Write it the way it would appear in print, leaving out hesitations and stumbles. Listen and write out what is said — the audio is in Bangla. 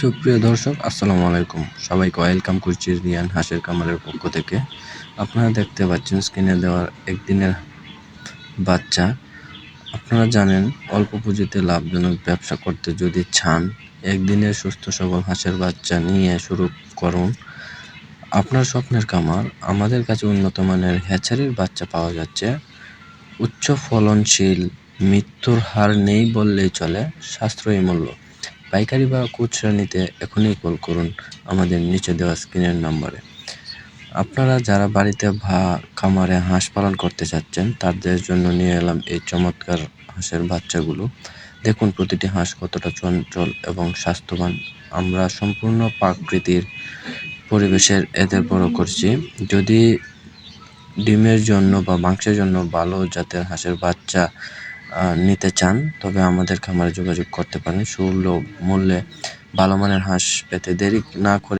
সুপ্রিয় দর্শক, আসসালামু আলাইকুম। সবাইকে ওয়েলকাম করছি রিয়ান হাঁসের খামারের পক্ষ থেকে। আপনারা দেখতে পাচ্ছেন স্ক্রিনে দেওয়া একদিনের বাচ্চা। আপনারা জানেন, অল্প পুঁজিতে লাভজনক ব্যবসা করতে যদি চান, একদিনের সুস্থ সবল হাঁসের বাচ্চা নিয়ে শুরু করুন আপনার স্বপ্নের খামার। আমাদের কাছে উন্নত মানের হ্যাচারির বাচ্চা পাওয়া যাচ্ছে, উচ্চ ফলনশীল, মৃত্যুর হার নেই বললেই চলে, সাশ্রয়ী মূল্য। পাইকারি বা খুচরা নিতে এখনই কল করুন আমাদের নিচে দেওয়া স্ক্রিনের নম্বরে। আপনারা যারা বাড়িতে বা খামারে হাঁস পালন করতে চাচ্ছেন, তাদের জন্য নিয়ে এলাম এই চমৎকার হাঁসের বাচ্চাগুলো। দেখুন প্রতিটি হাঁস কতটা চঞ্চল এবং স্বাস্থ্যবান। আমরা সম্পূর্ণ প্রাকৃতিক পরিবেশের এদের বড় করছি। যদি ডিমের জন্য বা মাংসের জন্য ভালো জাতের হাঁসের বাচ্চা নিতে চান, তবে আমাদের খামারে যোগাযোগ করতে পারেন। সুলভ মূল্যে ভালো মানের হাঁস পেতে দেরি না করে